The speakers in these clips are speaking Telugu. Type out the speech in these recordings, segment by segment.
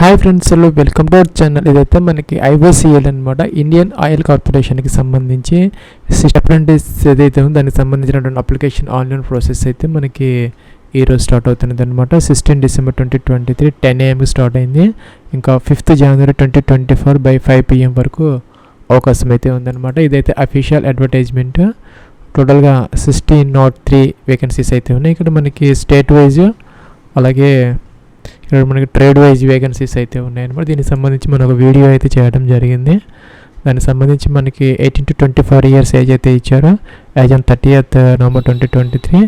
Hi friends, hello, welcome to our channel. ఇదైతే మనకి ఐఓసిఎల్ అనమాట, ఇండియన్ ఆయిల్ కార్పొరేషన్కి సంబంధించి అప్రెంటిస్ ఏదైతే ఉందో దానికి సంబంధించినటువంటి అప్లికేషన్ ఆన్లైన్ ప్రాసెస్ అయితే మనకి ఈరోజు స్టార్ట్ అవుతున్నది అనమాట. 16 డిసెంబర్ 2023 10 AM స్టార్ట్ అయింది. ఇంకా 5th January 2024 by 5 PM వరకు అవకాశం అయితే ఉందన్నమాట. ఇదైతే అఫీషియల్ అడ్వర్టైజ్మెంట్. టోటల్గా 1603 వేకెన్సీస్ అయితే ఉన్నాయి. ఇక్కడ మనకి స్టేట్ వైజ్ అలాగే ఇక్కడ మనకి ట్రేడ్ వైజ్ వేకెన్సీస్ అయితే ఉన్నాయన్నమాట. దీనికి సంబంధించి మనం ఒక వీడియో అయితే చేయడం జరిగింది. దానికి సంబంధించి మనకి 18 to 24 years ఏజ్ అయితే ఇచ్చారు. As on 30th November 2023.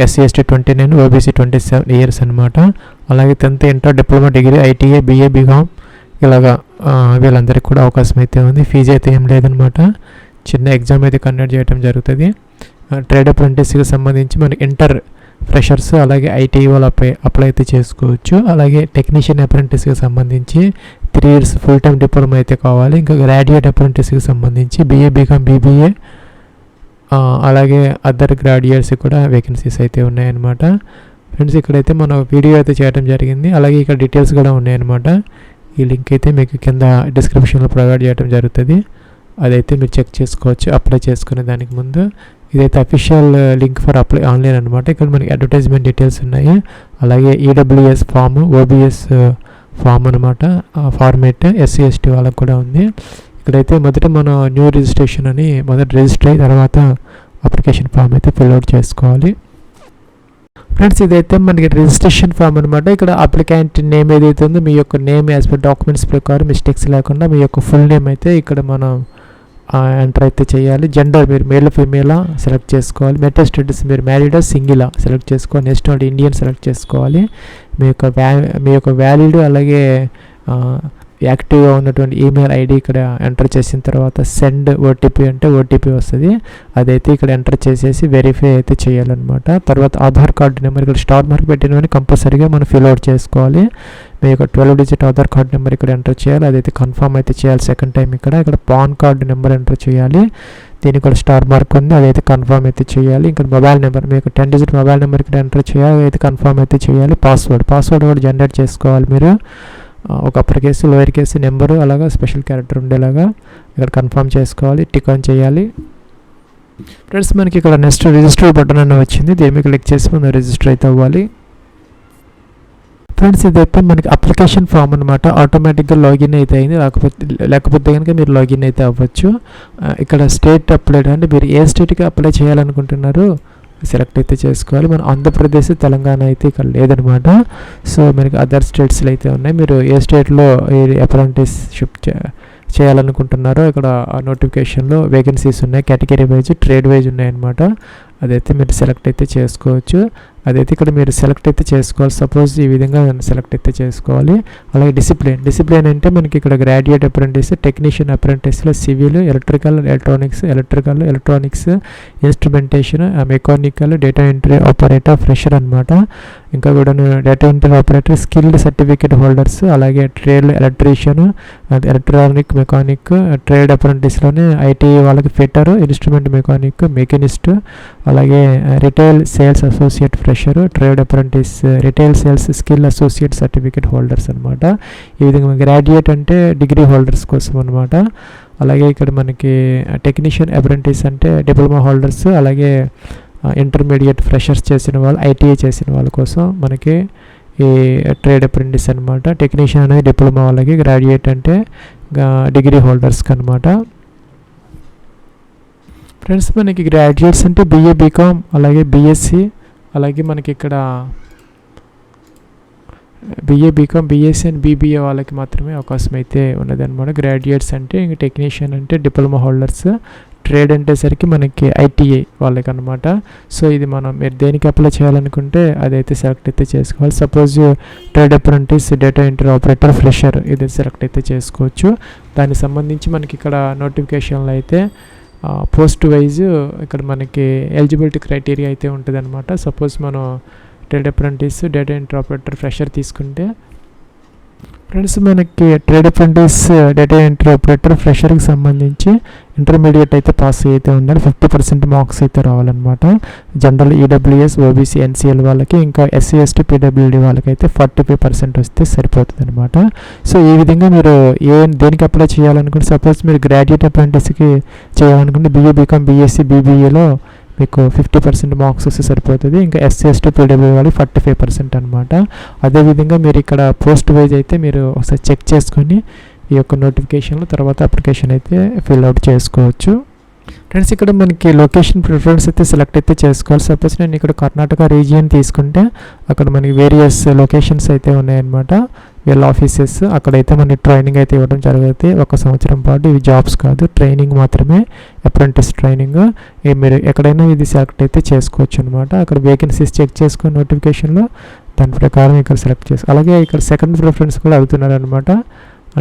SC ST 29, OBC 27 years అనమాట. అలాగే 10th inter, diploma, degree, ITI, BA, BCom ఇలాగా వీళ్ళందరికీ కూడా అవకాశం అయితే ఉంది. ఫీజు అయితే ఏం లేదనమాట. చిన్న ఎగ్జామ్ అయితే కండక్ట్ చేయడం జరుగుతుంది. ట్రేడ్ అప్రెంటిస్కి సంబంధించి మనకి ఇంటర్ ఫ్రెషర్స్ అలాగే ITI వాళ్ళు అప్లై అయితే చేసుకోవచ్చు. అలాగే టెక్నీషియన్ అప్రెంటిస్కి సంబంధించి 3 years ఫుల్ టైం డిప్లొమా అయితే కావాలి. ఇంకా గ్రాడ్యుయేట్ అప్రెంటిస్కి సంబంధించి BA, BCom, BBA అలాగే అదర్ గ్రాడ్యుయేట్స్కి కూడా వేకెన్సీస్ అయితే ఉన్నాయన్నమాట. ఫ్రెండ్స్, ఇక్కడైతే మనం వీడియో అయితే చేయడం జరిగింది. అలాగే ఇక్కడ డీటెయిల్స్ కూడా ఉన్నాయన్నమాట. ఈ లింక్ అయితే మీకు కింద డిస్క్రిప్షన్లో ప్రొవైడ్ చేయడం జరుగుతుంది. అదైతే మీరు చెక్ చేసుకోవచ్చు అప్లై చేసుకునే దానికి ముందు. ఇదైతే official link for apply online అనమాట. ఇక్కడ మనకి అడ్వర్టైజ్మెంట్ డీటెయిల్స్ ఉన్నాయి. అలాగే EWS ఫామ్, OBS ఫామ్ అనమాట. ఫార్మేట్ SC ST వాళ్ళకి కూడా ఉంది. ఇక్కడైతే మొదట మనం న్యూ రిజిస్ట్రేషన్ అని మొదట రిజిస్టర్ అయిన తర్వాత అప్లికేషన్ ఫామ్ అయితే ఫిల్అవుట్ చేసుకోవాలి. ఫ్రెండ్స్, ఇదైతే మనకి రిజిస్ట్రేషన్ ఫామ్ అనమాట. ఇక్కడ అప్లికెంట్ నేమ్ ఏదైతే ఉందో మీ యొక్క నేమ్ యాజ్ పర్ డాక్యుమెంట్స్ ప్రకారం మిస్టేక్స్ లేకుండా మీ యొక్క ఫుల్ నేమ్ అయితే ఇక్కడ మనం ఎంటర్ అయితే చేయాలి. జెండర్ మీరు మేల్ ఫీమేలా సెలెక్ట్ చేసుకోవాలి. మెటల్ స్టేటస్ మీరు మ్యారీడా సింగిలా సెలెక్ట్ చేసుకోవాలి. నేషనాలిటీ ఇండియన్ సెలెక్ట్ చేసుకోవాలి. మీ యొక్క వ్యాలిడ్ అలాగే యాక్టివ్గా ఉన్నటువంటి ఈమెయిల్ ID ఇక్కడ ఎంటర్ చేసిన తర్వాత సెండ్ OTP అంటే OTP వస్తుంది. అదైతే ఇక్కడ ఎంటర్ చేసేసి వెరిఫై అయితే చేయాలన్నమాట. తర్వాత ఆధార్ కార్డు నెంబర్ ఇక్కడ స్టార్ మార్క్ పెట్టినవని కంపల్సరీగా మనం ఫిల్అవుట్ చేసుకోవాలి. మీ యొక్క 12 digit ఆధార్ కార్డు నెంబర్ ఇక్కడ ఎంటర్ చేయాలి. అదైతే కన్ఫర్మ్ అయితే చేయాలి. సెకండ్ టైం ఇక్కడ పాన్ కార్డు నెంబర్ ఎంటర్ చేయాలి. దీనికి కూడా స్టార్ మార్క్ ఉంది. అదైతే కన్ఫర్మ్ అయితే చేయాలి. ఇక్కడ మొబైల్ నెంబర్ మీకు 10 digit మొబైల్ నెంబర్ ఇక్కడ ఎంటర్ చేయాలి. అదైతే కన్ఫర్మ్ అయితే చేయాలి. పాస్వర్డ్ కూడా జనరేట్ చేసుకోవాలి. మీరు ఒక upper case, lower case, number అలాగా స్పెషల్ క్యారెక్టర్ ఉండేలాగా ఇక్కడ కన్ఫర్మ్ చేసుకోవాలి. టిక్ ఆన్ చేయాలి. ఫ్రెండ్స్, మనకి ఇక్కడ నెక్స్ట్ రిజిస్టర్ బటన్ అన్న వచ్చింది. దీని మీద క్లిక్ చేసి మనం రిజిస్టర్ అయితే అవ్వాలి. ఫ్రెండ్స్, ఇదైతే మనకి అప్లికేషన్ ఫామ్ అనమాట. ఆటోమేటిక్గా లాగిన్ అయితే అయింది. లేకపోతే కనుక మీరు లాగిన్ అయితే అవ్వచ్చు. ఇక్కడ స్టేట్ అప్లై అంటే మీరు ఏ స్టేట్కి అప్లై చేయాలనుకుంటున్నారు సెలెక్ట్ అయితే చేసుకోవాలి. మన ఆంధ్రప్రదేశ్, తెలంగాణ అయితే ఇక్కడ లేదనమాట. సో మనకి అదర్ స్టేట్స్లో అయితే ఉన్నాయి. మీరు ఏ స్టేట్లో అప్రెంటిస్షిప్ చేయాలనుకుంటున్నారో ఇక్కడ నోటిఫికేషన్లో వేకెన్సీస్ ఉన్నాయి. కేటగిరీ వైజ్, ట్రేడ్ వైజ్ ఉన్నాయన్నమాట. అదైతే మీరు సెలెక్ట్ అయితే చేసుకోవచ్చు. అదైతే ఇక్కడ మీరు సెలెక్ట్ అయితే చేసుకోవాలి. సపోజ్ ఈ విధంగా సెలెక్ట్ అయితే చేసుకోవాలి. అలాగే డిసిప్లిన్ అంటే మనకి ఇక్కడ గ్రాడ్యుయేట్ అప్రెంటిస్, టెక్నీషియన్ అప్రెంటిస్లో civil, electrical, electronics, instrumentation, mechanical, data entry operator, fresher అనమాట. ఇంకా కూడా data entry operator skilled certificate holders, అలాగే trade electrician, electronic mechanic, trade అప్రెంటిస్లోనే ITI వాళ్ళకి ఫిట్టర్, ఇన్స్ట్రుమెంట్ మెకానిక్, మెకానిస్ట్, అలాగే retail sales associate fresher, trade apprentice, retail sales skill associate certificate holders అనమాట. ఈ విధంగా గ్రాడ్యుయేట్ అంటే డిగ్రీ హోల్డర్స్ కోసం అనమాట. అలాగే ఇక్కడ మనకి టెక్నీషియన్ అప్రెంటిస్ అంటే డిప్లొమా హోల్డర్స్, అలాగే ఇంటర్మీడియట్ ఫ్రెషర్స్ చేసిన వాళ్ళు, ITI చేసిన వాళ్ళ కోసం మనకి ఈ ట్రేడ్ అప్రెంటిస్ అనమాట. టెక్నీషియన్ అనేది డిప్లొమా వాళ్ళకి, గ్రాడ్యుయేట్ అంటే డిగ్రీ హోల్డర్స్కి అనమాట. ఫ్రెండ్స్, మనకి గ్రాడ్యుయేట్స్ అంటే BA, BCom అలాగే BSc, అలాగే మనకి ఇక్కడ BA, BCom, BSc and BBA వాళ్ళకి మాత్రమే అవకాశం అయితే ఉన్నది అనమాట. గ్రాడ్యుయేట్స్ అంటే ఇంక టెక్నీషియన్ అంటే డిప్లొమా హోల్డర్స్, ట్రేడ్ అంటేసరికి మనకి ITI వాళ్ళకి అనమాట. సో ఇది మీరు దేనికి అప్లై చేయాలనుకుంటే అదైతే సెలెక్ట్ అయితే చేసుకోవాలి. Suppose trade apprentice, data entry operator, fresher ఇది సెలెక్ట్ అయితే చేసుకోవచ్చు. దానికి సంబంధించి మనకి ఇక్కడ నోటిఫికేషన్లో అయితే పోస్ట్ వైజ్ ఇక్కడ మనకి ఎలిజిబిలిటీ క్రైటీరియా అయితే ఉంటుంది అనమాట. సపోజ్ మనం trade apprentice, data entry operator, fresher తీసుకుంటే ఫ్రెండ్స్ మనకి trade apprentice data entry operator ఫ్రెషర్కి సంబంధించి ఇంటర్మీడియట్ అయితే పాస్ అయితే ఉండాలి. 50% మార్క్స్ అయితే రావాలన్నమాట. జనరల్ ఈడబ్ల్యూఎస్ ఓబీసీ ఎన్సీఎల్ వాళ్ళకి, ఇంకా ఎస్సీ ఎస్టీ పీడబ్ల్యూడీ వాళ్ళకి అయితే 45% వస్తే సరిపోతుంది అనమాట. సో ఈ విధంగా మీరు దేనికి అప్లై చేయాలనుకుంటే, సపోజ్ మీరు గ్రాడ్యుయేట్ అప్రెంటిస్కి చేయాలనుకుంటే బీఏ బీకామ్ బీఎస్సీ బీబీఏలో మీకు 50% మార్క్స్ వస్తే సరిపోతుంది. ఇంకా ఎస్సీ ఎస్టీ పీడబ్ల్యూ వాళ్ళకి 45% అనమాట. అదేవిధంగా మీరు ఇక్కడ పోస్ట్ వైజ్ అయితే మీరు ఒకసారి చెక్ చేసుకొని ఈ యొక్క నోటిఫికేషన్లో తర్వాత అప్లికేషన్ అయితే ఫిల్ అవుట్ చేసుకోవచ్చు. ఫ్రెండ్స్ ఇక్కడ మనకి లొకేషన్ ప్రిఫరెన్స్ అయితే సెలెక్ట్ అయితే చేసుకోవాలి. సపోజ్ నేను ఇక్కడ కర్ణాటక రీజియన్ తీసుకుంటే అక్కడ మనకి వేరియస్ లొకేషన్స్ అయితే ఉన్నాయన్నమాట. వీళ్ళ ఆఫీసెస్ అక్కడైతే మనకి ట్రైనింగ్ అయితే ఇవ్వడం జరుగుతుంది 1 సంవత్సరం పాటు. ఇవి జాబ్స్ కాదు, ట్రైనింగ్ మాత్రమే, అప్రెంటిస్ ట్రైనింగ్. మీరు ఎక్కడైనా ఇది సెలెక్ట్ అయితే చేసుకోవచ్చు అనమాట. అక్కడ వేకెన్సీస్ చెక్ చేసుకుని నోటిఫికేషన్లో దాని ప్రకారం ఇక్కడ సెలెక్ట్ చేసుకో. అలాగే ఇక్కడ సెకండ్ ప్రిఫరెన్స్ కూడా అవుతున్నారు అనమాట.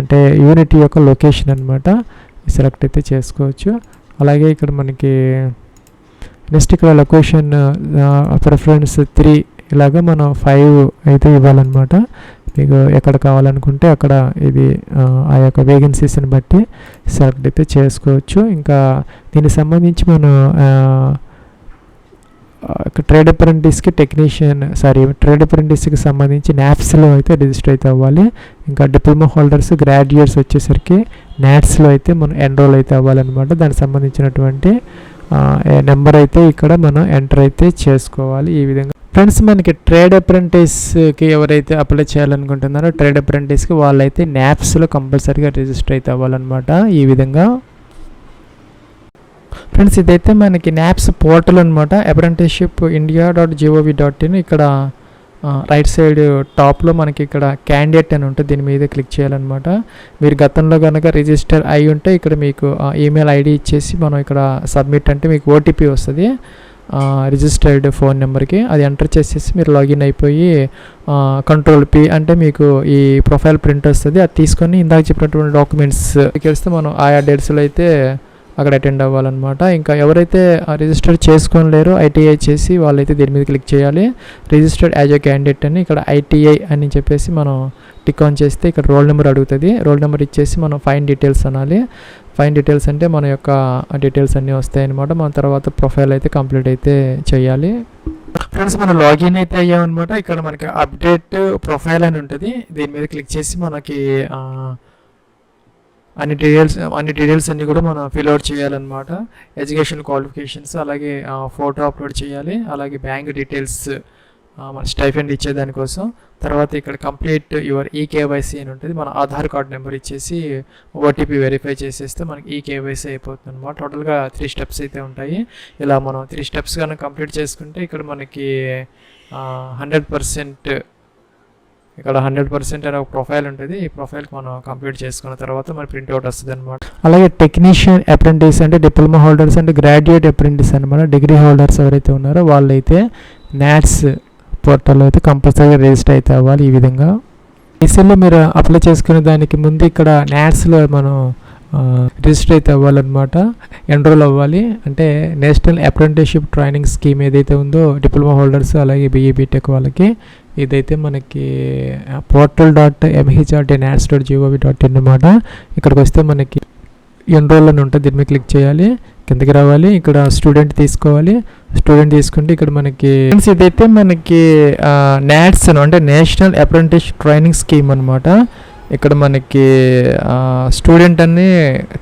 అంటే యూనిటీ యొక్క లొకేషన్ అనమాట, సెలెక్ట్ అయితే చేసుకోవచ్చు. అలాగే ఇక్కడ మనకి నెక్స్ట్ ఇక్కడ లొకేషన్ ప్రిఫరెన్స్ 3 ఇలాగా మనం 5 అయితే ఇవ్వాలన్నమాట. మీకు ఎక్కడ కావాలనుకుంటే అక్కడ ఇది ఆ యొక్క వేకెన్సీస్ని బట్టి సెలెక్ట్ అయితే చేసుకోవచ్చు. ఇంకా దీనికి సంబంధించి మనం ట్రేడ్ అప్రెంటిస్కి ట్రేడ్ అప్రెంటిస్కి సంబంధించి నాప్స్లో అయితే రిజిస్టర్ అయితే అవ్వాలి. ఇంకా డిప్లొమా హోల్డర్స్ గ్రాడ్యుయేట్స్ వచ్చేసరికి నాట్స్లో అయితే మనం ఎన్రోల్ అయితే అవ్వాలన్నమాట. దానికి సంబంధించినటువంటి నెంబర్ అయితే ఇక్కడ మనం ఎంటర్ అయితే చేసుకోవాలి. ఈ విధంగా ఫ్రెండ్స్ మనకి ట్రేడ్ అప్రెంటిస్కి ఎవరైతే అప్లై చేయాలనుకుంటున్నారో ట్రేడ్ అప్రెంటిస్కి వాళ్ళైతే నాప్స్లో కంపల్సరీగా రిజిస్టర్ అయితే అవ్వాలన్నమాట. ఈ విధంగా ఫ్రెండ్స్ ఇదైతే మనకి నాప్స్ పోర్టల్ అనమాట. apprenticeshipindia.gov.in. ఇక్కడ రైట్ సైడ్ టాప్లో మనకి ఇక్కడ క్యాండిడేట్ అని ఉంటుంది, దీని మీద క్లిక్ చేయాలన్నమాట. మీరు గతంలో కనుక రిజిస్టర్ అయి ఉంటే ఇక్కడ మీకు ఈమెయిల్ ఐడి ఇచ్చేసి మనం ఇక్కడ సబ్మిట్ అంటే మీకు ఓటీపీ వస్తుంది రిజిస్టర్డ్ ఫోన్ నెంబర్కి. అది ఎంటర్ చేసేసి మీరు లాగిన్ అయిపోయి కంట్రోల్ పి అంటే మీకు ఈ ప్రొఫైల్ ప్రింట్ వస్తుంది. అది తీసుకొని ఇందాక చెప్పినటువంటి డాక్యుమెంట్స్ ఇస్తే మనం ఆయా డేట్స్లో అయితే అక్కడ అటెండ్ అవ్వాలన్నమాట. ఇంకా ఎవరైతే రిజిస్టర్ చేసుకోలేరో ఐటీఐ చేసి వాళ్ళైతే దీని మీద క్లిక్ చేయాలి. రిజిస్టర్డ్ యాజ్ ఏ క్యాండిడేట్ అని ఇక్కడ ఐటీఐ అని చెప్పేసి మనం టిక్ ఆన్ చేస్తే ఇక్కడ రోల్ నెంబర్ అడుగుతుంది. రోల్ నెంబర్ ఇచ్చేసి మనం ఫైన్ డీటెయిల్స్ అనాలి. ఫైన్ డీటెయిల్స్ అంటే మన యొక్క డీటెయిల్స్ అన్నీ వస్తాయి అనమాట. మన తర్వాత ప్రొఫైల్ అయితే కంప్లీట్ అయితే చేయాలి. ఫ్రెండ్స్ మనం లాగిన్ అయితే అయ్యామన్నమాట. ఇక్కడ మనకి అప్డేట్ ప్రొఫైల్ అని ఉంటుంది, దీని మీద క్లిక్ చేసి మనకి అన్ని డీటెయిల్స్ అన్నీ కూడా మనం ఫిల్ అవుట్ చేయాలన్నమాట. ఎడ్యుకేషన్ క్వాలిఫికేషన్స్, అలాగే ఫోటో అప్లోడ్ చేయాలి, అలాగే బ్యాంక్ డీటెయిల్స్ మన స్టైఫండ్ ఇచ్చేదానికోసం. తర్వాత ఇక్కడ కంప్లీట్ యువర్ ఈకేవైసీ అని ఉంటుంది, మన ఆధార్ కార్డ్ నెంబర్ ఇచ్చేసి ఓటీపీ వెరిఫై చేసేస్తే మనకి ఈకేవైసీ అయిపోతుంది అనమాట. టోటల్గా 3 స్టెప్స్ అయితే ఉంటాయి. ఇలా మనం 3 స్టెప్స్ కనుక కంప్లీట్ చేసుకుంటే ఇక్కడ మనకి 100% ఇక్కడ 100% అనే ఒక ప్రొఫైల్ ఉంటుంది. ఈ ప్రొఫైల్కి మనం కంప్లీట్ చేసుకున్న తర్వాత మరి ప్రింట్అవుట్ వస్తుంది అనమాట. అలాగే టెక్నీషియన్ అప్రెంటిస్ అంటే డిప్లొమా హోల్డర్స్ అంటే గ్రాడ్యుయేట్ అప్రెంటిస్ అనమాట. డిగ్రీ హోల్డర్స్ ఎవరైతే ఉన్నారో వాళ్ళైతే నాట్స్ పోర్టల్లో అయితే కంపల్సరీగా రిజిస్టర్ అయితే అవ్వాలి. ఈ విధంగా ఈసీలో మీరు అప్లై చేసుకునే దానికి ముందు ఇక్కడ నాట్స్లో మనం రిజిస్టర్ అయితే అవ్వాలన్నమాట, ఎన్రోల్ అవ్వాలి. అంటే నేషనల్ అప్రెంటిస్షిప్ ట్రైనింగ్ స్కీమ్ ఏదైతే ఉందో డిప్లొమా హోల్డర్స్ అలాగే బీఈ బీటెక్ వాళ్ళకి ఇదైతే మనకి portal.mh.nats.gov.in అనమాట. ఇక్కడికి వస్తే మనకి ఎన్రోల్ అని ఉంటుంది, దీని మీద క్లిక్ చేయాలి, కిందకి రావాలి. ఇక్కడ స్టూడెంట్ తీసుకోవాలి. స్టూడెంట్ తీసుకుంటే ఇక్కడ మనకి ఇదైతే మనకి నాట్స్ అంటే నేషనల్ అప్రెంటిస్ ట్రైనింగ్ స్కీమ్ అనమాట. ఇక్కడ మనకి స్టూడెంట్ అన్ని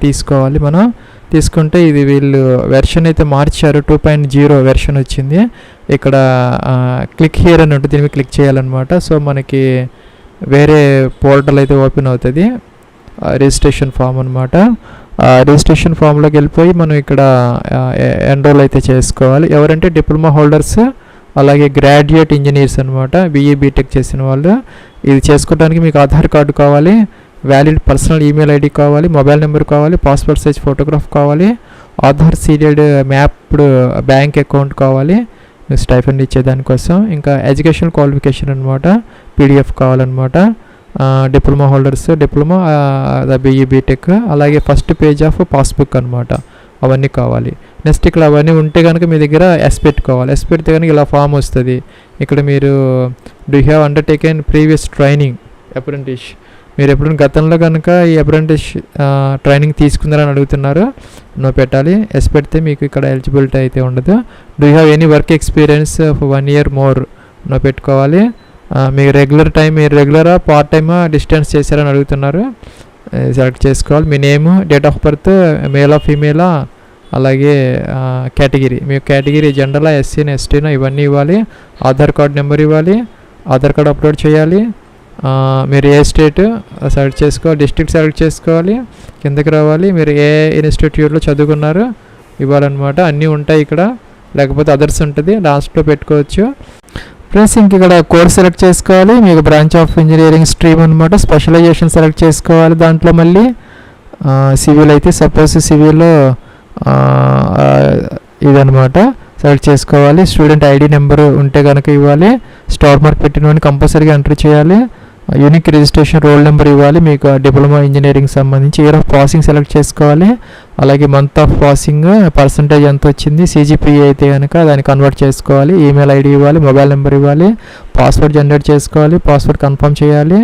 తీసుకోవాలి. మనం తీసుకుంటే ఇది వీళ్ళు వెర్షన్ అయితే మార్చారు, 2.0 వెర్షన్ వచ్చింది. ఇక్కడ క్లిక్ హియర్ అని ఉంటుంది, దీని మీద క్లిక్ చేయాలన్నమాట. సో మనకి వేరే పోర్టల్ అయితే ఓపెన్ అవుతుంది, రిజిస్ట్రేషన్ ఫామ్ అనమాట. రిజిస్ట్రేషన్ ఫామ్లోకి వెళ్ళిపోయి మనం ఇక్కడ ఎన్రోల్ అయితే చేసుకోవాలి. ఎవరంటే డిప్లొమా హోల్డర్స్ అలాగే గ్రాడ్యుయేట్ ఇంజనీర్స్ అనమాట, బీఈ బీటెక్ చేసిన వాళ్ళు. ఇది చేసుకోవడానికి మీకు ఆధార్ కార్డు కావాలి, వ్యాలిడ్ పర్సనల్ ఈమెయిల్ ఐడి కావాలి, మొబైల్ నెంబర్ కావాలి, పాస్పోర్ట్ సైజ్ ఫోటోగ్రాఫ్ కావాలి, Aadhaar seeded mapped bank account కావాలి స్టైఫండ్ ఇచ్చేదానికోసం. ఇంకా ఎడ్యుకేషన్ క్వాలిఫికేషన్ అనమాట, పీడిఎఫ్ కావాలన్నమాట. Diploma holders diploma BE BTech, అలాగే ఫస్ట్ పేజ్ ఆఫ్ పాస్బుక్ అనమాట, అవన్నీ కావాలి. నెక్స్ట్ ఇక్కడ అవన్నీ ఉంటే కనుక మీ దగ్గర ఎస్ పెట్టుకోవాలి. ఎస్ పెడితే కనుక ఇలా ఫామ్ వస్తుంది. ఇక్కడ మీరు do have undertaken previous training apprentice మీరు ఎప్పుడైనా గతంలో కనుక ఈ అప్రెంటిస్ ట్రైనింగ్ తీసుకున్నారని అడుగుతున్నారు, నో పెట్టాలి. ఎస్ పెడితే మీకు ఇక్కడ ఎలిజిబిలిటీ అయితే ఉండదు. Do you have any work experience for 1 year more, no పెట్టుకోవాలి. మీరు రెగ్యులరా పార్ట్ టైమా డిస్టెన్స్ చేశారని అడుగుతున్నారు, సెలెక్ట్ చేసుకోవాలి. మీ నేమ్, డేట్ ఆఫ్ బర్త్, మేలా ఫీమేలా, అలాగే కేటగిరీ, మీ కేటగిరీ జనరలా, ఎస్సీనా, ఎస్టీనా ఇవన్నీ ఇవ్వాలి. ఆధార్ కార్డ్ నెంబర్ ఇవ్వాలి, ఆధార్ కార్డ్ అప్లోడ్ చేయాలి. మీరు ఏ స్టేట్ సెలెక్ట్ చేసుకోవాలి, డిస్ట్రిక్ట్ సెలెక్ట్ చేసుకోవాలి, కిందకి రావాలి. మీరు ఏ ఇన్స్టిట్యూట్లో చదువుకున్నారు ఇవ్వాలన్నమాట. అన్నీ ఉంటాయి ఇక్కడ, లేకపోతే అదర్స్ ఉంటుంది, లాస్ట్లో పెట్టుకోవచ్చు. ఫ్రెండ్స్ ఇంక ఇక్కడ కోర్స్ సెలెక్ట్ చేసుకోవాలి. మీకు బ్రాంచ్ ఆఫ్ ఇంజనీరింగ్ స్ట్రీమ్ అనమాట. స్పెషలైజేషన్ సెలెక్ట్ చేసుకోవాలి. దాంట్లో మళ్ళీ సివిల్ అయితే సపోజ్ సివిల్లో ఇదనమాట సెలెక్ట్ చేసుకోవాలి. స్టూడెంట్ ఐడి నెంబరు ఉంటే కనుక ఇవ్వాలి. స్టార్ మార్క్ పెట్టినవన్నీ కంపల్సరీగా ఎంటర్ చేయాలి. యూనిక్ రిజిస్ట్రేషన్ రోల్ నెంబర్ ఇవ్వాలి. మీకు డిప్లొమా ఇంజనీరింగ్ సంబంధించి ఇయర్ ఆఫ్ పాసింగ్ సెలెక్ట్ చేసుకోవాలి. అలాగే మంత్ ఆఫ్ పాసింగ్, పర్సంటేజ్ ఎంత వచ్చింది, సిజిపిఏ అయితే కనుక దాన్ని కన్వర్ట్ చేసుకోవాలి. ఈమెయిల్ ఐడి ఇవ్వాలి, మొబైల్ నెంబర్ ఇవ్వాలి, పాస్వర్డ్ జనరేట్ చేసుకోవాలి, పాస్వర్డ్ కన్ఫర్మ్ చేయాలి.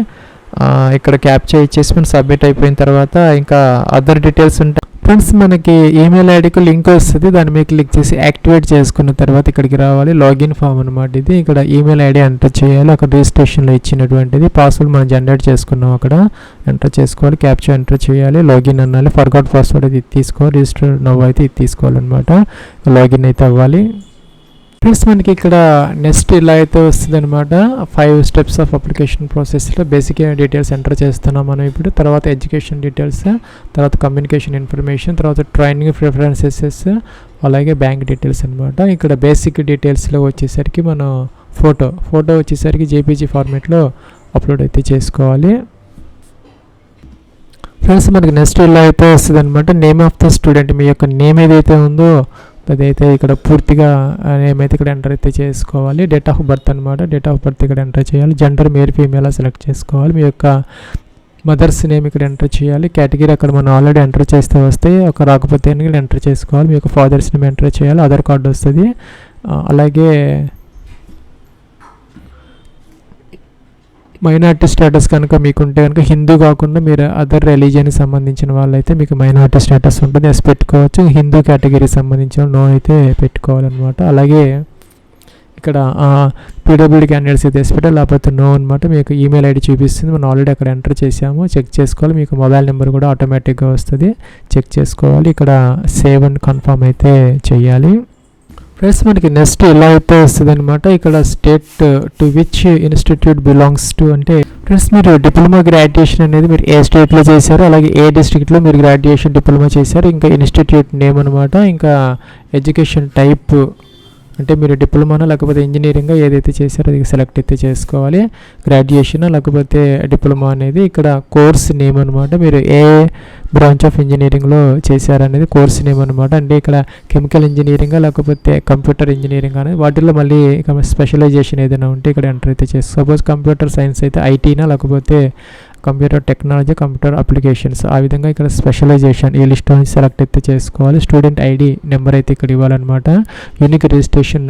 ఇక్కడ క్యాప్చా ఇచ్చేసి మనం సబ్మిట్ అయిపోయిన తర్వాత ఇంకా అదర్ డీటెయిల్స్ ఉంటాయి. ఫ్రెండ్స్ మనకి ఈమెయిల్ ఐడికి లింక్ వస్తుంది, దాన్ని మీరు క్లిక్ చేసి యాక్టివేట్ చేసుకున్న తర్వాత ఇక్కడికి రావాలి. లాగిన్ ఫామ్ అనమాట ఇది. ఇక్కడ ఈమెయిల్ ఐడి ఎంటర్ చేయాలి, అక్కడ రిజిస్ట్రేషన్లో ఇచ్చినటువంటిది. పాస్వర్డ్ మనం జనరేట్ చేసుకున్నాం, అక్కడ ఎంటర్ చేసుకోవాలి. క్యాప్చా ఎంటర్ చేయాలి, లాగిన్ అనాలి. ఫర్గాట్ పాస్వర్డ్ అయితే ఇది తీసుకోవాలి, రిజిస్టర్ నవ్వు అయితే ఇది తీసుకోవాలన్నమాట. లాగిన్ అయితే అవ్వాలి. ఫ్రెండ్స్ మనకి ఇక్కడ నెక్స్ట్ ఇలా అయితే వస్తుంది అనమాట. 5 steps ఆఫ్ అప్లికేషన్ ప్రాసెస్లో బేసిక్ డీటెయిల్స్ ఎంటర్ చేస్తున్నాం మనం ఇప్పుడు. తర్వాత ఎడ్యుకేషన్ డీటెయిల్స్, తర్వాత కమ్యూనికేషన్ ఇన్ఫర్మేషన్, తర్వాత ట్రైనింగ్ ప్రిఫరెన్సెస్, అలాగే బ్యాంక్ డీటెయిల్స్ అనమాట. ఇక్కడ బేసిక్ డీటెయిల్స్లో వచ్చేసరికి మనం ఫోటో వచ్చేసరికి జేపీజీ ఫార్మేట్లో అప్లోడ్ అయితే చేసుకోవాలి. ఫ్రెండ్స్ మనకి నెక్స్ట్ ఇలా అయితే వస్తుంది అనమాట. నేమ్ ఆఫ్ ద స్టూడెంట్, మీ యొక్క నేమ్ ఏదైతే ఉందో అదైతే ఇక్కడ పూర్తిగా నేమ్ అయితే ఇక్కడ ఎంటర్ అయితే చేసుకోవాలి. డేట్ ఆఫ్ బర్త్ అనమాట, డేట్ ఆఫ్ బర్త్ ఇక్కడ ఎంటర్ చేయాలి. జెండర్ మేల్ ఫీమేల్ సెలెక్ట్ చేసుకోవాలి. మీ యొక్క మదర్స్ నేమ్ ఇక్కడ ఎంటర్ చేయాలి. కేటగిరీ అక్కడ మనం ఆల్రెడీ ఎంటర్ చేస్తే వస్తే, ఒక రాకపోతే ఎంటర్ చేసుకోవాలి. మీ యొక్క ఫాదర్స్ నేమ్ ఎంటర్ చేయాలి, ఆధార్ కార్డు వస్తుంది. అలాగే మైనారిటీ స్టేటస్ కనుక మీకుంటే కనుక హిందూ కాకుండా మీరు అదర్ రిలీజియన్కి సంబంధించిన వాళ్ళైతే మీకు మైనారిటీ స్టేటస్ ఉంటుంది, ఎస్ పెట్టుకోవచ్చు. హిందూ కేటగిరీకి సంబంధించిన నో అయితే పెట్టుకోవాలన్నమాట. అలాగే ఇక్కడ పీడబ్ల్యూడీ క్యాండిడేట్స్ అయితే ఎస్ పెట్టాలి, లేకపోతే నో అనమాట. మీకు ఈమెయిల్ ఐడి చూపిస్తుంది, మనం ఆల్రెడీ అక్కడ ఎంటర్ చేసాము, చెక్ చేసుకోవాలి. మీకు మొబైల్ నెంబర్ కూడా ఆటోమేటిక్గా వస్తుంది, చెక్ చేసుకోవాలి. ఇక్కడ సేవ్ అండ్ కన్ఫర్మ్ అయితే చేయాలి. ఫ్రెండ్స్ మనకి నెక్స్ట్ ఇలా అయితే వస్తుంది అనమాట. ఇక్కడ state to which institute belongs to అంటే ఫ్రెండ్స్ మీరు డిప్లొమా గ్రాడ్యుయేషన్ అనేది మీరు ఏ స్టేట్లో చేశారు, అలాగే ఏ డిస్ట్రిక్ట్లో మీరు గ్రాడ్యుయేషన్ డిప్లొమా చేశారు, ఇంకా ఇన్స్టిట్యూట్ నేమ్ అనమాట. ఇంకా ఎడ్యుకేషన్ టైప్ అంటే మీరు డిప్లొమానా లేకపోతే ఇంజనీరింగ్ ఏదైతే చేశారో అది సెలెక్ట్ అయితే చేసుకోవాలి. గ్రాడ్యుయేషన్ లేకపోతే డిప్లొమా అనేది ఇక్కడ కోర్స్ నేమ్ అనమాట. మీరు ఏ బ్రాంచ్ ఆఫ్ ఇంజనీరింగ్లో చేశారనేది కోర్స్ నేమ్ అనమాట. అంటే ఇక్కడ కెమికల్ ఇంజనీరింగ్ లేకపోతే కంప్యూటర్ ఇంజనీరింగ్ అనేది వాటిల్లో మళ్ళీ స్పెషలైజేషన్ ఏదైనా ఉంటే ఇక్కడ ఎంటర్ అయితే చేస్తారు. సపోజ్ కంప్యూటర్ సైన్స్ అయితే ఐటీనా లేకపోతే కంప్యూటర్ టెక్నాలజీ, కంప్యూటర్ అప్లికేషన్స్, ఆ విధంగా ఇక్కడ స్పెషలైజేషన్ ఈ లిస్ట్ నుంచి సెలెక్ట్ అయితే చేసుకోవాలి. స్టూడెంట్ ఐడి నెంబర్ అయితే ఇక్కడ ఇవ్వాలన్నమాట. యూనిక్ రిజిస్ట్రేషన్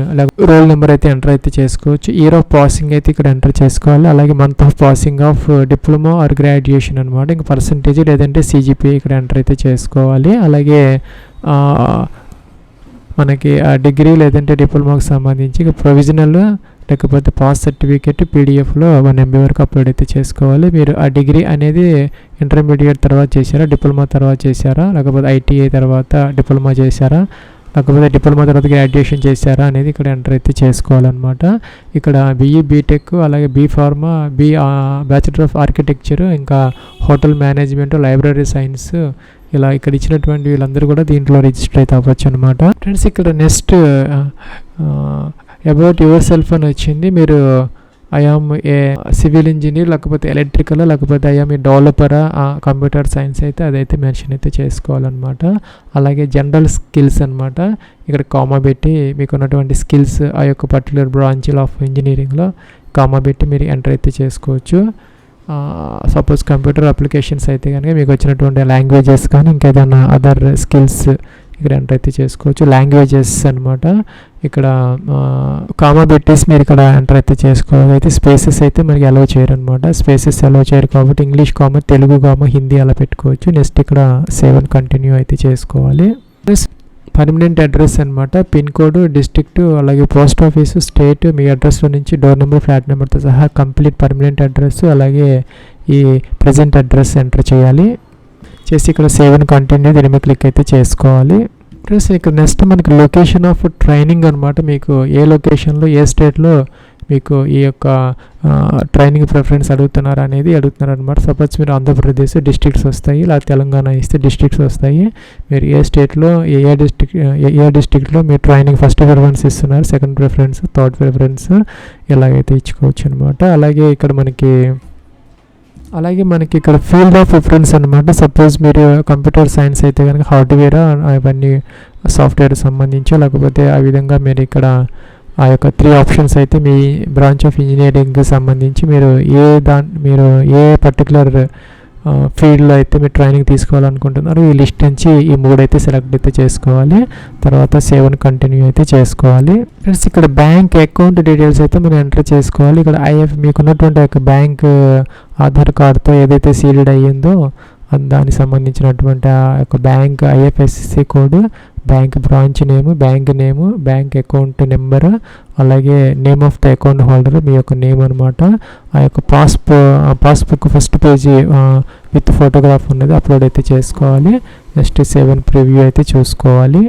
రోల్ నెంబర్ అయితే ఎంటర్ అయితే చేసుకోవచ్చు. ఇయర్ ఆఫ్ పాసింగ్ అయితే ఇక్కడ ఎంటర్ చేసుకోవాలి. అలాగే month of passing of diploma or graduation అనమాట. ఇంకా పర్సంటేజ్ లేదంటే సిజిపిఏ ఇక్కడ ఎంటర్ అయితే చేసుకోవాలి. అలాగే మనకి డిగ్రీ లేదంటే డిప్లొమాకి సంబంధించి ప్రొవిజనల్ లేకపోతే పాస్ సర్టిఫికేట్ పీడిఎఫ్లో 1 MB వరకు అప్లోడ్ అయితే చేసుకోవాలి. మీరు ఆ డిగ్రీ అనేది ఇంటర్మీడియట్ తర్వాత చేశారా, డిప్లొమా తర్వాత చేశారా, లేకపోతే ఐటీఐ తర్వాత డిప్లొమా చేశారా, లేకపోతే డిప్లొమా తర్వాత గ్రాడ్యుయేషన్ చేశారా అనేది ఇక్కడ ఎంటర్ అయితే చేసుకోవాలన్నమాట. ఇక్కడ బీఈ బీటెక్ అలాగే B pharma, bachelor of architecture, ఇంకా హోటల్ మేనేజ్మెంట్, లైబ్రరీ సైన్స్, ఇలా ఇక్కడ ఇచ్చినటువంటి వీళ్ళందరూ కూడా దీంట్లో రిజిస్టర్ అయితే అవ్వచ్చు అనమాట. ఫ్రెండ్స్ ఇక్కడ నెక్స్ట్ అబౌట్ యువర్ సెల్ఫ్ అని వచ్చింది. మీరు ఐఆమ్ ఏ సివిల్ ఇంజనీర్ లేకపోతే ఎలక్ట్రికల్ లేకపోతే ఐఆమ్ ఏ డెవలపరా, కంప్యూటర్ సైన్స్ అయితే అదైతే మెన్షన్ అయితే చేసుకోవాలన్నమాట. అలాగే జనరల్ స్కిల్స్ అనమాట. ఇక్కడ కామా పెట్టి మీకు ఉన్నటువంటి స్కిల్స్ ఆ యొక్క పర్టికులర్ బ్రాంచ్లో ఆఫ్ ఇంజనీరింగ్లో కామా పెట్టి మీరు ఎంటర్ అయితే చేసుకోవచ్చు. సపోజ్ కంప్యూటర్ అప్లికేషన్స్ అయితే కనుక మీకు వచ్చినటువంటి లాంగ్వేజెస్ కానీ ఇంకేదైనా అదర్ స్కిల్స్ ఇక్కడ ఎంటర్ అయితే చేసుకోవచ్చు. లాంగ్వేజెస్ అనమాట. ఇక్కడ కామా పెట్టేసి మీరు ఇక్కడ ఎంటర్ అయితే చేసుకోవాలి. అయితే స్పేసెస్ అయితే మనకి అలౌ చేయరు అనమాట. స్పేసెస్ అలౌ చేయరు కాబట్టి English comma, Telugu comma, Hindi అలా పెట్టుకోవచ్చు. నెక్స్ట్ ఇక్కడ సేవ్ అండ్ కంటిన్యూ అయితే చేసుకోవాలి. పర్మనెంట్ అడ్రస్ అనమాట, పిన్ కోడ్, డిస్ట్రిక్ట్, అలాగే పోస్ట్ ఆఫీసు, స్టేట్, మీ అడ్రస్లో నుంచి డోర్ నెంబర్, ఫ్లాట్ నెంబర్తో సహా కంప్లీట్ పర్మనెంట్ అడ్రస్, అలాగే ఈ ప్రజెంట్ అడ్రస్ ఎంటర్ చేయాలి. చేసి ఇక్కడ సేవ్ అండ్ కంటిన్యూ దీని మీద క్లిక్ అయితే చేసుకోవాలి. ప్లస్ ఇక్కడ నెక్స్ట్ మనకి లొకేషన్ ఆఫ్ ట్రైనింగ్ అనమాట. మీకు ఏ లొకేషన్లో, ఏ స్టేట్లో మీకు ఈ యొక్క ట్రైనింగ్ ప్రిఫరెన్స్ అడుగుతున్నారు అనమాట. సపోజ్ మీరు ఆంధ్రప్రదేశ్ డిస్ట్రిక్ట్స్ వస్తాయి, లేదా తెలంగాణ ఇస్తే డిస్ట్రిక్ట్స్ వస్తాయి. మీరు ఏ స్టేట్లో ఏ డిస్ట్రిక్ట్లో మీరు ట్రైనింగ్ ఫస్ట్ ప్రిఫరెన్స్ ఇస్తున్నారు, సెకండ్ ప్రిఫరెన్స్, థర్డ్ ప్రిఫరెన్స్ ఇలాగైతే ఇచ్చుకోవచ్చు అనమాట. అలాగే మనకి ఇక్కడ ఫీల్డ్ ఆఫ్ ప్రిఫరెన్స్ అనమాట. సపోజ్ మీరు కంప్యూటర్ సైన్స్ అయితే కనుక హార్డ్వేర్ అవన్నీ సాఫ్ట్వేర్ సంబంధించి, లేకపోతే ఆ విధంగా మీరు ఇక్కడ ఆ యొక్క 3 ఆప్షన్స్ అయితే మీ బ్రాంచ్ ఆఫ్ ఇంజనీరింగ్కి సంబంధించి మీరు ఏ పర్టికులర్ ఫీల్డ్లో అయితే మీరు ట్రైనింగ్ తీసుకోవాలనుకుంటున్నారు ఈ లిస్ట్ నుంచి ఈ 3 అయితే సెలెక్ట్ అయితే చేసుకోవాలి. తర్వాత సేవ్ అండ్ కంటిన్యూ అయితే చేసుకోవాలి. ఫ్రెండ్స్ ఇక్కడ బ్యాంక్ అకౌంట్ డీటెయిల్స్ అయితే మనం ఎంటర్ చేసుకోవాలి. ఇక్కడ మీకున్నటువంటి యొక్క బ్యాంక్ ఆధార్ కార్డ్తో ఏదైతే సీల్డ్ అయ్యిందో దానికి సంబంధించినటువంటి ఆ యొక్క bank IFSC code, bank branch name, bank account number, అలాగే name of the account holder, మీ యొక్క నేమ్ అనమాట. ఆ యొక్క passbook first page with photograph ఉన్నది అప్లోడ్ అయితే చేసుకోవాలి. నెక్స్ట్ సేవ్ అండ్ ప్రివ్యూ అయితే చూసుకోవాలి.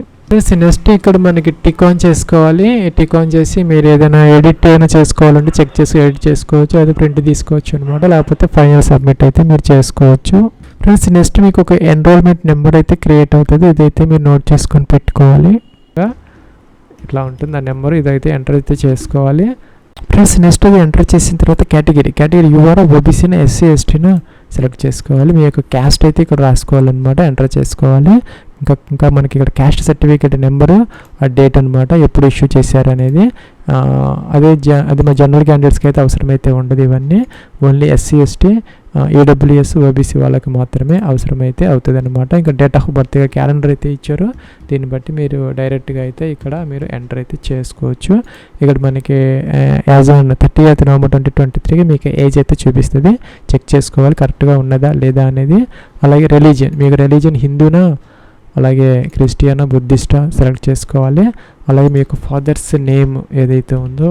నెక్స్ట్ ఇక్కడ మనకి టిక్ ఆన్ చేసుకోవాలి. టిక్ ఆన్ చేసి మీరు ఏదైనా ఎడిట్ అయినా చేసుకోవాలంటే చెక్ చేసి ఎడిట్ చేసుకోవచ్చు, అది ప్రింట్ తీసుకోవచ్చు అనమాట. లేకపోతే ఫైనల్ సబ్మిట్ అయితే మీరు చేసుకోవచ్చు. ఫ్రెండ్స్ నెక్స్ట్ మీకు ఒక ఎన్రోల్మెంట్ నెంబర్ అయితే క్రియేట్ అవుతుంది. ఇదైతే మీరు నోట్ చేసుకొని పెట్టుకోవాలి. ఇట్లా ఉంటుంది ఆ నెంబర్, ఇదైతే ఎంటర్ అయితే చేసుకోవాలి. ఫ్రెండ్స్ నెక్స్ట్ అది ఎంటర్ చేసిన తర్వాత కేటగిరీ యూఆర్ ఓబీసీనా ఎస్సీ ఎస్టీనా సెలెక్ట్ చేసుకోవాలి. మీ యొక్క క్యాస్ట్ అయితే ఇక్కడ రాసుకోవాలన్నమాట, ఎంటర్ చేసుకోవాలి. ఇంకా మనకి ఇక్కడ క్యాస్ట్ సర్టిఫికేట్ నెంబరు, ఆ డేట్ అనమాట, ఎప్పుడు ఇష్యూ చేశారు అనేది. అది మా జనరల్ క్యాండిడేట్స్కి అయితే అవసరమైతే ఉండదు. ఇవన్నీ only SC ST EWS OBC వాళ్ళకి మాత్రమే అవసరమైతే అవుతుంది అనమాట. ఇంకా డేట్ ఆఫ్ బర్త్ క్యాలెండర్ అయితే ఇచ్చారు, దీన్ని బట్టి మీరు డైరెక్ట్గా అయితే ఇక్కడ మీరు ఎంటర్ అయితే చేసుకోవచ్చు. ఇక్కడ మనకి యాజ్ ఆన్ 30th November 2023 మీకు ఏజ్ అయితే చూపిస్తుంది, చెక్ చేసుకోవాలి కరెక్ట్గా ఉన్నదా లేదా అనేది. అలాగే మీకు రిలీజియన్ హిందూనా, అలాగే క్రిస్టియనా, బుద్ధిస్టా సెలెక్ట్ చేసుకోవాలి. అలాగే మీకు ఫాదర్స్ నేమ్ ఏదైతే ఉందో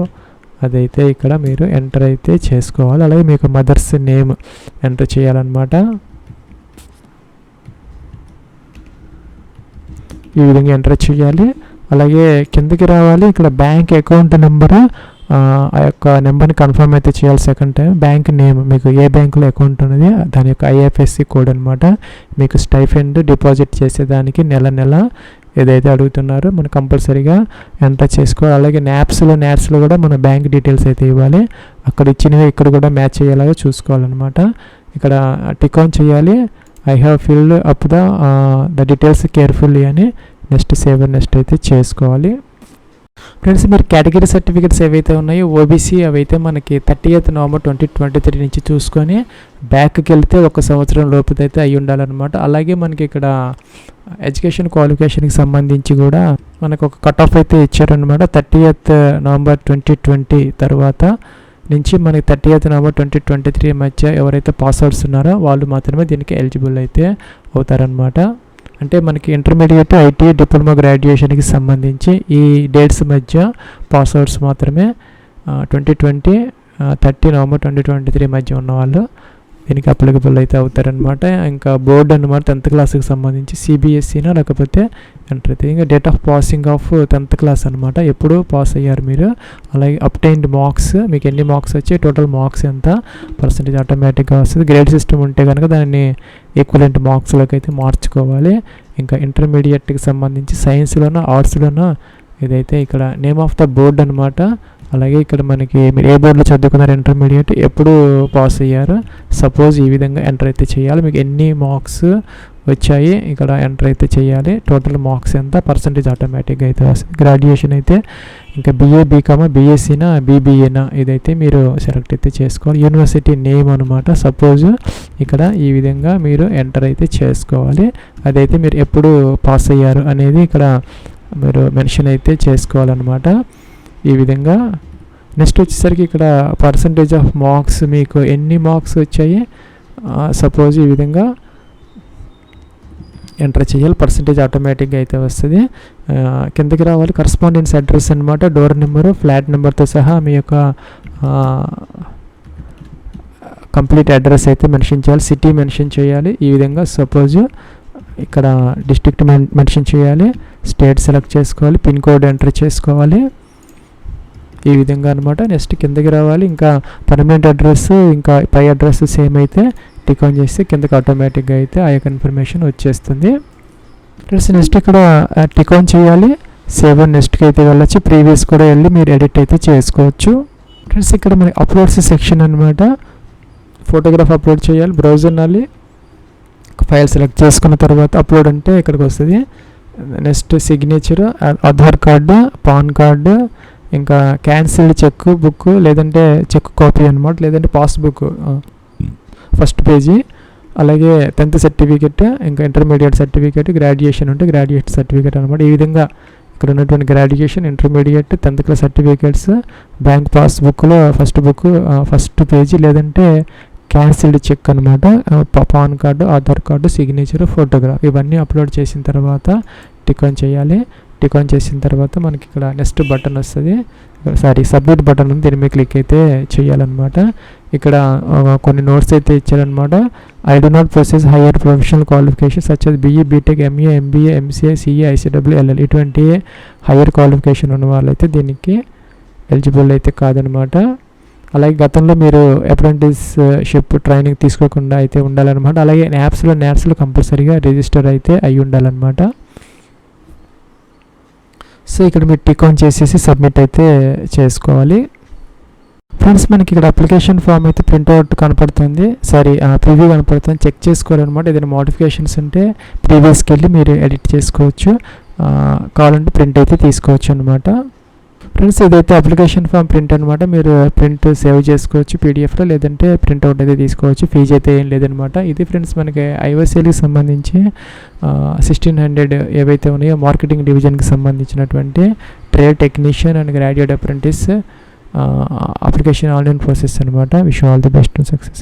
అదైతే ఇక్కడ మీరు ఎంటర్ అయితే చేసుకోవాలి. అలాగే మీకు మదర్స్ నేమ్ ఎంటర్ చేయాలన్నమాట. ఈ విధంగా ఎంటర్ చేయాలి. అలాగే కిందకి రావాలి. ఇక్కడ బ్యాంక్ అకౌంట్ నెంబరు, ఆ యొక్క నెంబర్ని కన్ఫర్మ్ అయితే చేయాలి సెకండ్ టైం. బ్యాంక్ నేమ్, మీకు ఏ బ్యాంకులో అకౌంట్ ఉన్నది దాని యొక్క ఐఎఫ్ఎస్సి కోడ్ అనమాట. మీకు స్టైఫండ్ డిపాజిట్ చేసేదానికి నెల ఏదైతే అడుగుతున్నారో మనం కంపల్సరీగా ఎంటర్ చేసుకోవాలి. అలాగే నాట్స్లో కూడా మన బ్యాంక్ డీటెయిల్స్ అయితే ఇవ్వాలి. అక్కడ ఇచ్చినవి ఇక్కడ కూడా మ్యాచ్ అయ్యేలాగా చూసుకోవాలన్నమాట. ఇక్కడ టిక్ ఆన్ చేయాలి. I have filled up the details carefully అని. నెక్స్ట్ సేవ్ నెక్స్ట్ అయితే చేసుకోవాలి. ఫ్రెండ్స్ మీరు కేటగిరీ సర్టిఫికేట్స్ ఏవైతే ఉన్నాయో ఓబీసీ అవైతే మనకి 30th November 2023 నుంచి చూసుకొని బ్యాక్కి వెళ్తే 1 సంవత్సరం లోపుదైతే అయి ఉండాలన్నమాట. అలాగే మనకి ఇక్కడ ఎడ్యుకేషన్ క్వాలిఫికేషన్కి సంబంధించి కూడా మనకు ఒక కట్ ఆఫ్ అయితే ఇచ్చారనమాట. 30th November 2020 తర్వాత నుంచి మనకి 30th November 2023 మధ్య ఎవరైతే పాస్ అవుట్స్ ఉన్నారో వాళ్ళు మాత్రమే దీనికి ఎలిజిబుల్ అయితే అవుతారనమాట. అంటే మనకి ఇంటర్మీడియట్, ఐటీ, డిప్లొమా, గ్రాడ్యుయేషన్కి సంబంధించి ఈ డేట్స్ మధ్య పాస్ అవుట్స్ మాత్రమే 2020 30 November 2023 మధ్య ఉన్నవాళ్ళు దీనికి అప్లికబుల్ అయితే అవుతారనమాట. ఇంకా బోర్డు అనమాట 10th క్లాస్కి సంబంధించి సిబిఎస్ఈనా లేకపోతే ఎంటర్ అయితే. ఇంకా date of passing of 10th class అనమాట, ఎప్పుడు పాస్ అయ్యారు మీరు. అలాగే అప్టైన్డ్ మార్క్స్, మీకు ఎన్ని మార్క్స్ వచ్చాయి, టోటల్ మార్క్స్ ఎంత పర్సంటేజ్ ఆటోమేటిక్గా వస్తుంది. గ్రేడ్ సిస్టమ్ ఉంటే కనుక దాన్ని ఈక్వలెంట్ మార్క్స్లోకి అయితే మార్చుకోవాలి. ఇంకా ఇంటర్మీడియట్కి సంబంధించి సైన్స్లోనా ఆర్ట్స్లోనా ఇదైతే ఇక్కడ నేమ్ ఆఫ్ ద బోర్డ్ అనమాట. అలాగే ఇక్కడ మనకి మీరు ఏ బోర్డులో చదువుకున్నారు, ఇంటర్మీడియట్ ఎప్పుడు పాస్ అయ్యారు, సపోజ్ ఈ విధంగా ఎంటర్ అయితే చేయాలి. మీకు ఎన్ని మార్క్స్ వచ్చాయి ఇక్కడ ఎంటర్ అయితే చేయాలి. టోటల్ మార్క్స్ ఎంత పర్సంటేజ్ ఆటోమేటిక్గా అయితే వస్తుంది. గ్రాడ్యుయేషన్ అయితే ఇంకా బీఏ, బీకామా, బీఎస్సీనా, బీబీఏనా ఇదైతే మీరు సెలెక్ట్ అయితే చేసుకోవాలి. యూనివర్సిటీ నేమ్ అనమాట. సపోజ్ ఇక్కడ ఈ విధంగా మీరు ఎంటర్ అయితే చేసుకోవాలి. అదైతే మీరు ఎప్పుడు పాస్ అయ్యారు అనేది ఇక్కడ మీరు మెన్షన్ అయితే చేసుకోవాలన్నమాట. ఈ విధంగా నెక్స్ట్ వచ్చేసరికి ఇక్కడ పర్సంటేజ్ ఆఫ్ మార్క్స్, మీకు ఎన్ని మార్క్స్ వచ్చాయి సపోజ్ ఈ విధంగా ఎంటర్ చేయాలి. పర్సంటేజ్ ఆటోమేటిక్గా అయితే వస్తుంది. కిందకి రావాలి. కరస్పాండెన్స్ అడ్రస్ అనమాట, డోర్ నెంబరు, ఫ్లాట్ నెంబర్తో సహా మీ యొక్క కంప్లీట్ అడ్రస్ అయితే మెన్షన్ చేయాలి. సిటీ మెన్షన్ చేయాలి. ఈ విధంగా సపోజ్ ఇక్కడ డిస్ట్రిక్ట్ మెన్షన్ చేయాలి. స్టేట్ సెలెక్ట్ చేసుకోవాలి. పిన్ కోడ్ ఎంటర్ చేసుకోవాలి. ఈ విధంగా అనమాట. నెక్స్ట్ కిందకి రావాలి. ఇంకా పర్మనెంట్ అడ్రస్ ఇంకా పై అడ్రస్ సేమ్ అయితే టిక్ ఆన్ చేస్తే కిందకి ఆటోమేటిక్గా అయితే ఆ యొక్క ఇన్ఫర్మేషన్ వచ్చేస్తుంది. ఫ్రెండ్స్ నెక్స్ట్ ఇక్కడ టిక్ ఆన్ చేయాలి. సేవ్ నెక్స్ట్కి అయితే వెళ్ళొచ్చు. ప్రీవియస్ కూడా వెళ్ళి మీరు ఎడిట్ అయితే చేసుకోవచ్చు. ఫ్రెండ్స్ ఇక్కడ మనకి అప్లోడ్స్ సెక్షన్ అనమాట. ఫోటోగ్రాఫ్ అప్లోడ్ చేయాలి. బ్రౌజర్ నాలి ఫైల్ సెలెక్ట్ చేసుకున్న తర్వాత అప్లోడ్ అంటే ఇక్కడికి వస్తుంది. Next signature, Aadhaar card, pan card, ఇంకా క్యాన్సిల్డ్ చెక్ బుక్ లేదంటే చెక్ కాపీ అనమాట, లేదంటే పాస్బుక్ ఫస్ట్ పేజీ, అలాగే 10th సర్టిఫికేట్, ఇంకా ఇంటర్మీడియట్ సర్టిఫికేట్, గ్రాడ్యుయేషన్ ఉంటే గ్రాడ్యుయేట్ సర్టిఫికేట్ అనమాట. ఈ విధంగా ఇక్కడ ఉన్నటువంటి graduation, intermediate, 10th class certificates, bank పాస్బుక్లో ఫస్ట్ పేజీ లేదంటే క్యాన్సిల్డ్ చెక్ అనమాట, pan card, Aadhaar card, signature, photograph ఇవన్నీ అప్లోడ్ చేసిన తర్వాత టిక్ ఆన్ చేయాలి. టిక్ ఆన్ చేసిన తర్వాత మనకి ఇక్కడ నెక్స్ట్ బటన్ వస్తుంది, సబ్మిట్ బటన్ ఉంది. దీని మీద క్లిక్ అయితే చేయాలన్నమాట. ఇక్కడ కొన్ని నోట్స్ అయితే ఇచ్చారనమాట. I do not process hire professional qualification such as BE, BTech, MA, MBA, MCA, CA, ICW, LL ఇటువంటి హైయర్ క్వాలిఫికేషన్ ఉన్న వాళ్ళైతే దీనికి ఎలిజిబుల్ అయితే కాదనమాట. అలాగే గతంలో మీరు అప్రెంటిస్షిప్ ట్రైనింగ్ తీసుకోకుండా అయితే ఉండాలన్నమాట. అలాగే NAPSలో కంపల్సరీగా రిజిస్టర్ అయితే అయి ఉండాలన్నమాట. సో ఇక్కడ మీరు టిక్ ఆన్ చేసేసి సబ్మిట్ అయితే చేసుకోవాలి. ఫ్రెండ్స్ మనకి ఇక్కడ అప్లికేషన్ ఫామ్ అయితే ప్రింట్అవుట్ కనపడుతుంది, ప్రివ్యూ కనపడుతుంది. చెక్ చేసుకోవాలన్నమాట. ఏదైనా మోడిఫికేషన్స్ ఉంటే ప్రీవియస్కి వెళ్ళి మీరు ఎడిట్ చేసుకోవచ్చు, కావాలంటే ప్రింట్ అయితే తీసుకోవచ్చు అనమాట. ఫ్రెండ్స్ ఇదైతే అప్లికేషన్ ఫామ్ ప్రింట్ అనమాట. మీరు ప్రింట్ సేవ్ చేసుకోవచ్చు పీడిఎఫ్లో, లేదంటే ప్రింట్అవుట్ అయితే తీసుకోవచ్చు. ఫీజు అయితే ఏం లేదనమాట. ఇది ఫ్రెండ్స్ మనకి ఐఓసీఎల్కి సంబంధించి 1600 ఏవైతే ఉన్నాయో మార్కెటింగ్ డివిజన్కి సంబంధించినటువంటి trade technician and graduate apprentice application online process అనమాట. Wish all the best success.